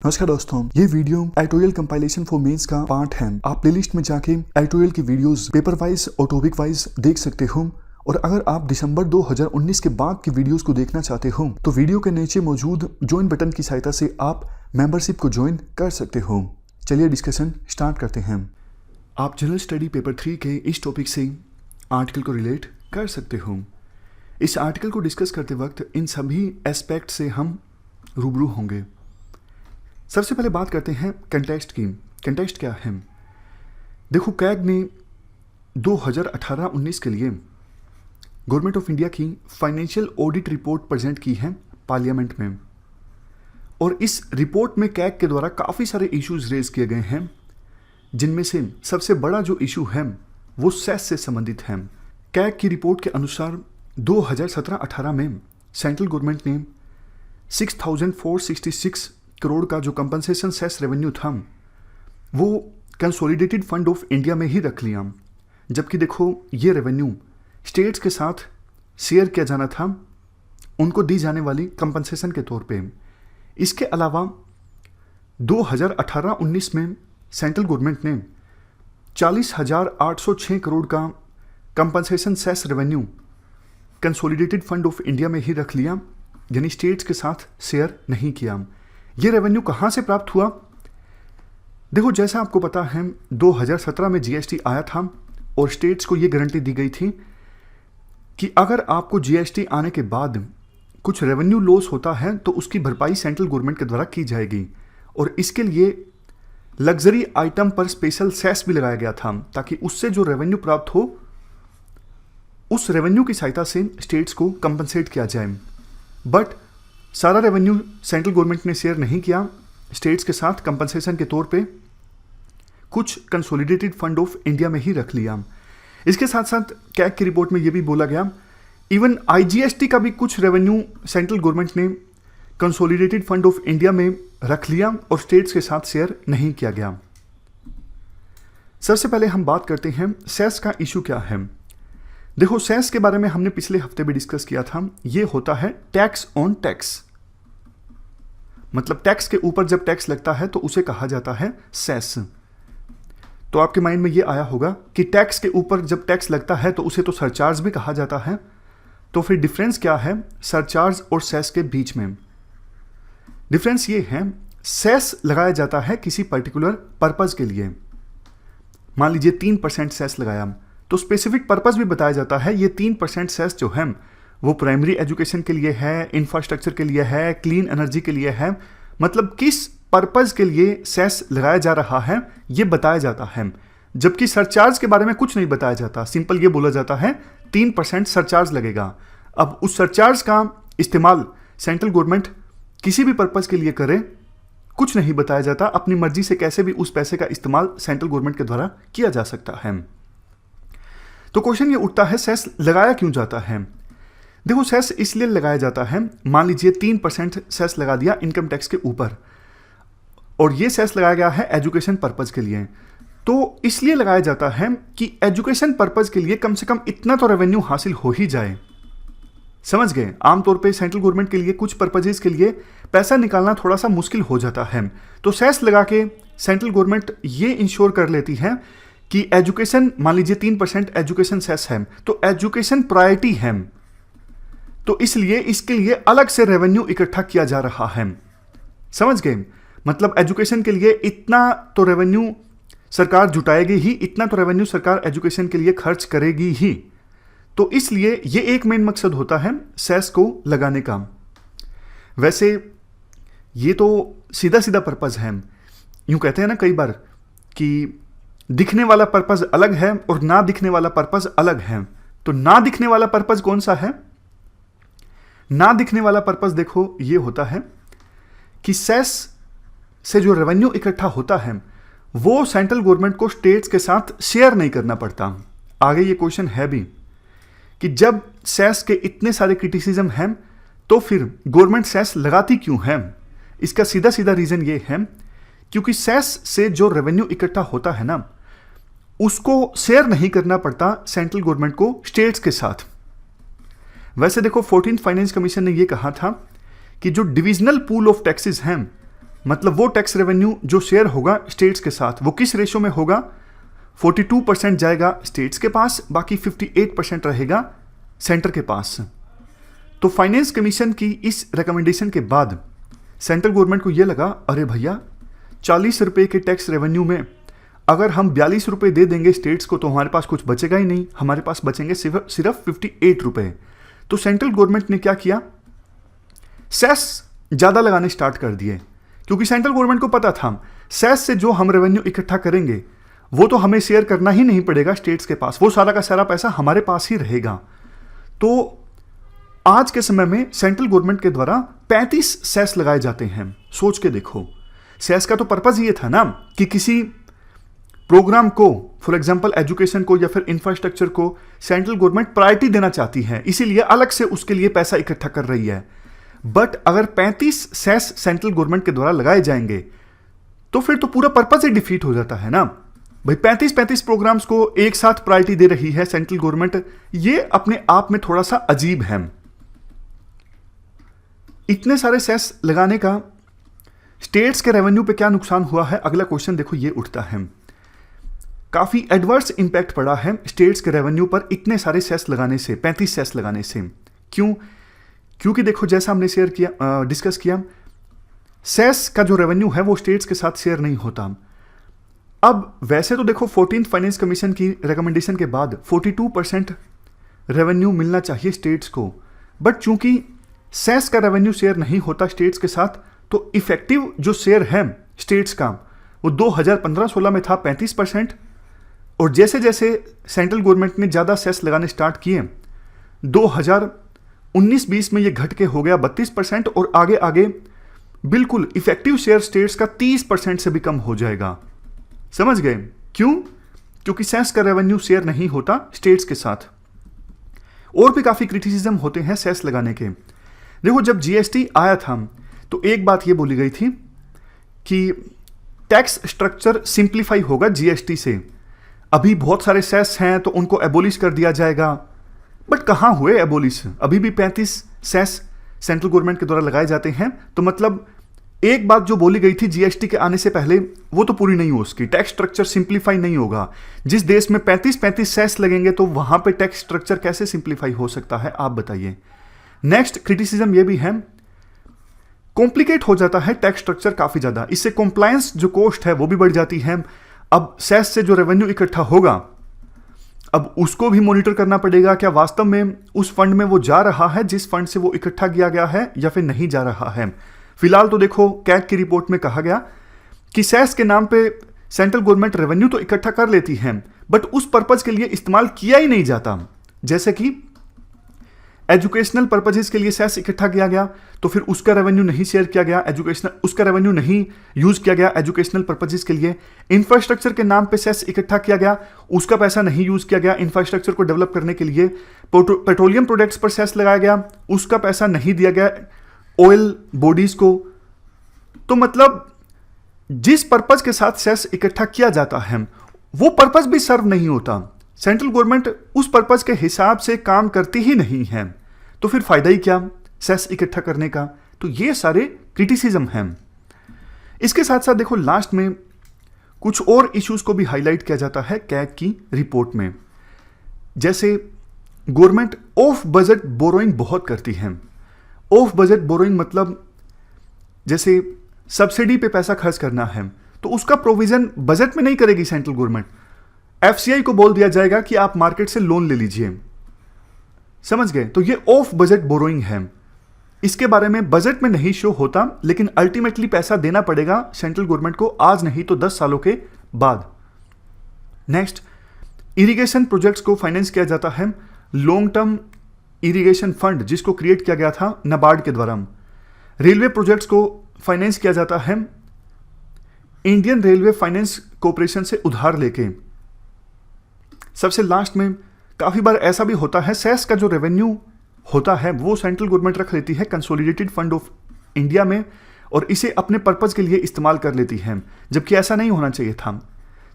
नमस्कार दोस्तों, ये video editorial compilation for mains का पार्ट है। आप प्लेलिस्ट में जाके एडिटोरियल की वीडियोस पेपर वाइज और टॉपिक वाइज देख सकते हो। और अगर आप दिसंबर 2019 के बाद की वीडियोस को देखना चाहते हो तो वीडियो के नीचे मौजूद ज्वाइन बटन की सहायता से आप मेंबरशिप को ज्वाइन कर सकते हो। चलिए डिस्कशन स्टार्ट करते हैं। आप जनरल स्टडी पेपर 3 के इस टॉपिक से आर्टिकल को रिलेट कर सकते हो। इस आर्टिकल को डिस्कस करते वक्त इन सभी एस्पेक्ट से हम रूबरू होंगे। सबसे पहले बात करते हैं कंटेक्स्ट की। कंटेक्स्ट क्या है? देखो, कैग ने 2018-19 के लिए गवर्नमेंट ऑफ इंडिया की फाइनेंशियल ऑडिट रिपोर्ट प्रेजेंट की है पार्लियामेंट में। और इस रिपोर्ट में कैग के द्वारा काफ़ी सारे इश्यूज रेज किए गए हैं, जिनमें से सबसे बड़ा जो इशू है वो सेस से संबंधित है। कैग की रिपोर्ट के अनुसार 2017-18 में सेंट्रल गवर्नमेंट ने 6,466 करोड़ का जो कंपनसेशन सेस रेवेन्यू था वो कंसोलिडेटेड फंड ऑफ इंडिया में ही रख लिया। जबकि देखो, ये रेवेन्यू स्टेट्स के साथ शेयर किया जाना था उनको दी जाने वाली कंपनसेशन के तौर पे। इसके अलावा 2018-19 में सेंट्रल गवर्नमेंट ने 40,806 करोड़ का compensation cess revenue consolidated fund of India में ही रख लिया, यानी स्टेट्स के साथ शेयर नहीं किया। ये रेवेन्यू कहाँ से प्राप्त हुआ? देखो, जैसा आपको पता है 2017 में जीएसटी आया था और स्टेट्स को ये गारंटी दी गई थी कि अगर आपको जीएसटी आने के बाद कुछ रेवेन्यू लॉस होता है तो उसकी भरपाई सेंट्रल गवर्नमेंट के द्वारा की जाएगी। और इसके लिए लग्जरी आइटम पर स्पेशल सेस भी लगाया गया था, ताकि उससे जो रेवेन्यू प्राप्त हो उस रेवेन्यू की सहायता से स्टेट्स को कंपनसेट किया जाए। बट सारा रेवेन्यू सेंट्रल गवर्नमेंट ने शेयर नहीं किया स्टेट्स के साथ कंपनसेशन के तौर पे, कुछ कंसोलिडेटेड फंड ऑफ इंडिया में ही रख लिया। इसके साथ साथ कैग की रिपोर्ट में ये भी बोला गया, इवन आईजीएसटी का भी कुछ रेवेन्यू सेंट्रल गवर्नमेंट ने कंसोलिडेटेड फंड ऑफ इंडिया में रख लिया और स्टेट्स के साथ शेयर नहीं किया गया। सबसे पहले हम बात करते हैं सेस का इशू क्या है। देखो, सेस के बारे में हमने पिछले हफ्ते भी डिस्कस किया था। ये होता है टैक्स ऑन टैक्स, मतलब टैक्स के ऊपर जब टैक्स लगता है तो उसे कहा जाता है सेस। तो आपके माइंड में ये आया होगा कि टैक्स के ऊपर जब टैक्स लगता है तो उसे तो सरचार्ज भी कहा जाता है। तो फिर डिफरेंस क्या है सरचार्ज और सेस के बीच में? डिफरेंस ये है, सेस लगाया जाता है किसी पर्टिकुलर पर्पज के लिए। मान लीजिए 3% सेस लगाया तो स्पेसिफिक पर्पस भी बताया जाता है। ये 3% सेस जो है वो प्राइमरी एजुकेशन के लिए है, इंफ्रास्ट्रक्चर के लिए है, क्लीन एनर्जी के लिए है। मतलब किस पर्पस के लिए सेस लगाया जा रहा है ये बताया जाता है। जबकि सरचार्ज के बारे में कुछ नहीं बताया जाता, सिंपल ये बोला जाता है 3% सरचार्ज लगेगा। अब उस सरचार्ज का इस्तेमाल सेंट्रल गवर्नमेंट किसी भी पर्पस के लिए करे, कुछ नहीं बताया जाता। अपनी मर्जी से कैसे भी उस पैसे का इस्तेमाल सेंट्रल गवर्नमेंट के द्वारा किया जा सकता है। तो क्वेश्चन ये उठता है, सेस लगाया क्यों जाता है? देखो, सेस इसलिए लगाया जाता है, मान लीजिए 3% सेस लगा दिया इनकम टैक्स के ऊपर और ये सेस लगाया गया है एजुकेशन पर्पज के लिए। तो इसलिए लगाया जाता है कि एजुकेशन पर्पज के लिए कम से कम इतना तो रेवेन्यू हासिल हो ही जाए। समझ गए? आमतौर पे सेंट्रल गवर्नमेंट के लिए कुछ पर्पजेस के लिए पैसा निकालना थोड़ा सा मुश्किल हो जाता है। तो सेस लगा के सेंट्रल गवर्नमेंट ये इंश्योर कर लेती है कि एजुकेशन, मान लीजिए 3% एजुकेशन सेस है तो एजुकेशन प्रायोरिटी है, तो इसलिए इसके लिए अलग से रेवेन्यू इकट्ठा किया जा रहा है। समझ गए? मतलब एजुकेशन के लिए इतना तो रेवेन्यू सरकार जुटाएगी ही, इतना तो रेवेन्यू सरकार एजुकेशन के लिए खर्च करेगी ही। तो इसलिए ये एक मेन मकसद होता है सेस को लगाने का। वैसे ये तो सीधा सीधा पर्पज है। यूं कहते हैं ना कई बार कि दिखने वाला पर्पज अलग है और ना दिखने वाला पर्पज अलग है। तो ना दिखने वाला पर्पज कौन सा है? ना दिखने वाला पर्पज देखो ये होता है कि सेस से जो रेवेन्यू इकट्ठा होता है वो सेंट्रल गवर्नमेंट को स्टेट्स के साथ शेयर नहीं करना पड़ता। आगे ये क्वेश्चन है भी कि जब सेस के इतने सारे क्रिटिसिज्म हैं तो फिर गवर्नमेंट सेस लगाती क्यों है? इसका सीधा सीधा रीजन ये है क्योंकि सेस से जो रेवेन्यू इकट्ठा होता है ना उसको शेयर नहीं करना पड़ता सेंट्रल गवर्नमेंट को स्टेट्स के साथ। वैसे देखो, 14th फाइनेंस कमीशन ने यह कहा था कि जो डिविजनल पूल ऑफ टैक्सेस हैं मतलब वो टैक्स रेवेन्यू जो शेयर होगा स्टेट्स के साथ, वो किस रेशो में होगा? 42% जाएगा स्टेट्स के पास, बाकी 58% रहेगा सेंटर के पास। तो फाइनेंस कमीशन की इस रिकमेंडेशन के बाद सेंट्रल गवर्नमेंट को ये लगा, अरे भैया 40 रुपये के टैक्स रेवेन्यू में अगर हम 42 रुपये दे देंगे स्टेट्स को तो हमारे पास कुछ बचेगा ही नहीं, हमारे पास बचेंगे सिर्फ 58 रुपये। तो सेंट्रल गवर्नमेंट ने क्या किया? सेस ज़्यादा लगाने स्टार्ट कर दिए, क्योंकि सेंट्रल गवर्नमेंट को पता था सेस से जो हम रेवेन्यू इकट्ठा करेंगे वो तो हमें शेयर करना ही नहीं पड़ेगा स्टेट्स के पास, वो सारा का सारा पैसा हमारे पास ही रहेगा। तो आज के समय में सेंट्रल गवर्नमेंट के द्वारा 35 सेस लगाए जाते हैं। सोच के देखो, सेस का तो पर्पज ये था ना कि किसी प्रोग्राम को, फॉर एग्जांपल एजुकेशन को या फिर इंफ्रास्ट्रक्चर को सेंट्रल गवर्नमेंट प्रायोरिटी देना चाहती है, इसीलिए अलग से उसके लिए पैसा इकट्ठा कर रही है। बट अगर 35 सेस सेंट्रल गवर्नमेंट के द्वारा लगाए जाएंगे तो फिर तो पूरा पर्पज ही डिफीट हो जाता है ना भाई। 35 प्रोग्राम्स को एक साथ प्रायोरिटी दे रही है सेंट्रल गवर्नमेंट, ये अपने आप में थोड़ा सा अजीब है। इतने सारे सेस लगाने का स्टेट्स के रेवेन्यू पे क्या नुकसान हुआ है? अगला क्वेश्चन देखो ये उठता है। काफी एडवर्स इंपैक्ट पड़ा है स्टेट्स के रेवेन्यू पर इतने सारे सेस लगाने से, 35 सेस लगाने से। क्यों? क्योंकि देखो जैसा हमने शेयर किया, डिस्कस किया, सेस का जो रेवेन्यू है वो स्टेट्स के साथ शेयर नहीं होता। अब वैसे तो देखो 14th फाइनेंस कमीशन की रिकमेंडेशन के बाद 42% रेवेन्यू मिलना चाहिए स्टेट्स को, बट चूंकि सेस का रेवेन्यू शेयर नहीं होता स्टेट्स के साथ, तो इफेक्टिव जो शेयर है स्टेट्स का वो 2015-16 में था 35%, और जैसे जैसे सेंट्रल गवर्नमेंट ने ज़्यादा सेस लगाने स्टार्ट किए 2019-20 में ये घट के हो गया 32%, और आगे आगे बिल्कुल इफेक्टिव शेयर स्टेट्स का 30% से भी कम हो जाएगा। समझ गए क्यों? क्योंकि सेस का रेवेन्यू शेयर नहीं होता स्टेट्स के साथ। और भी काफ़ी क्रिटिसिज्म होते हैं सेस लगाने के। देखो जब जीएसटी आया था तो एक बात ये बोली गई थी कि टैक्स स्ट्रक्चर सिंप्लीफाई होगा जीएसटी से, अभी बहुत सारे सेस हैं तो उनको एबोलिश कर दिया जाएगा। बट कहाँ हुए एबोलिश? अभी भी 35 सेस सेंट्रल गवर्नमेंट के द्वारा लगाए जाते हैं। तो मतलब एक बात जो बोली गई थी जीएसटी के आने से पहले वो तो पूरी नहीं हो उसकी। टैक्स स्ट्रक्चर सिंप्लीफाई नहीं होगा। जिस देश में 35 सेस लगेंगे तो वहां पे टैक्स स्ट्रक्चर कैसे सिंप्लीफाई हो सकता है, आप बताइए। नेक्स्ट क्रिटिसिज्म ये भी है, कॉम्प्लिकेट हो जाता है टैक्स स्ट्रक्चर काफी ज्यादा, इससे कॉम्प्लायंस जो कॉस्ट है वो भी बढ़ जाती है। अब सेस से जो रेवेन्यू इकट्ठा होगा अब उसको भी मॉनिटर करना पड़ेगा, क्या वास्तव में उस फंड में वो जा रहा है जिस फंड से वो इकट्ठा किया गया है या फिर नहीं जा रहा है। फिलहाल तो देखो कैग की रिपोर्ट में कहा गया कि सेस के नाम पे सेंट्रल गवर्नमेंट रेवेन्यू तो इकट्ठा कर लेती है बट उस पर्पज के लिए इस्तेमाल किया ही नहीं जाता। जैसे कि एजुकेशनल पर्पजेस के लिए सेस इकट्ठा किया गया तो फिर उसका रेवेन्यू नहीं शेयर किया गया, उसका रेवेन्यू नहीं यूज किया गया एजुकेशनल पर्पजेस के लिए। इंफ्रास्ट्रक्चर के नाम पे सेस इकट्ठा किया गया, उसका पैसा नहीं यूज किया गया इंफ्रास्ट्रक्चर को डेवलप करने के लिए। पेट्रोलियम प्रोडक्ट्स पर सेस लगाया गया, उसका पैसा नहीं दिया गया ऑयल बॉडीज को। तो मतलब जिस पर्पज के साथ सेस इकट्ठा किया जाता है वो पर्पज भी सर्व नहीं होता। सेंट्रल गवर्नमेंट उस पर्पज के हिसाब से काम करती ही नहीं है, तो फिर फायदा ही क्या सेस इकट्ठा करने का। तो ये सारे क्रिटिसिज्म हैं। इसके साथ साथ देखो लास्ट में कुछ और इश्यूज को भी हाईलाइट किया जाता है कैग की रिपोर्ट में। जैसे गवर्नमेंट ऑफ बजट बोरोइंग बहुत करती है। ऑफ बजट बोरोइंग मतलब जैसे सब्सिडी पे पैसा खर्च करना है तो उसका प्रोविजन बजट में नहीं करेगी सेंट्रल गवर्नमेंट। एफसीआई को बोल दिया जाएगा कि आप मार्केट से लोन ले लीजिए। समझ गए? तो ये ऑफ बजट बोरोइंग है। इसके बारे में बजट में नहीं शो होता, लेकिन अल्टीमेटली पैसा देना पड़ेगा सेंट्रल गवर्नमेंट को, आज नहीं तो 10 सालों के बाद। नेक्स्ट, इरिगेशन प्रोजेक्ट्स को फाइनेंस किया जाता है लॉन्ग टर्म इरिगेशन फंड जिसको क्रिएट किया गया था नाबार्ड के द्वारा। रेलवे प्रोजेक्ट्स को फाइनेंस किया जाता है इंडियन रेलवे फाइनेंस कॉर्पोरेशन से उधार लेके। सबसे लास्ट में काफी बार ऐसा भी होता है सेस का जो रेवेन्यू होता है वो सेंट्रल गवर्नमेंट रख लेती है कंसोलिडेटेड फंड ऑफ इंडिया में और इसे अपने पर्पज के लिए इस्तेमाल कर लेती है, जबकि ऐसा नहीं होना चाहिए था।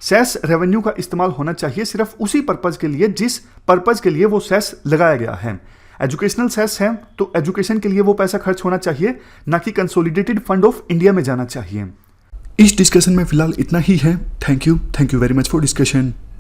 सेस रेवेन्यू का इस्तेमाल होना चाहिए सिर्फ उसी पर्पज के लिए जिस पर्पज के लिए वो सेस लगाया गया है। एजुकेशनल सेस है तो एजुकेशन के लिए वो पैसा खर्च होना चाहिए, ना कि कंसोलिडेटेड फंड ऑफ इंडिया में जाना चाहिए। इस डिस्कशन में फिलहाल इतना ही है। Thank you very much for discussion.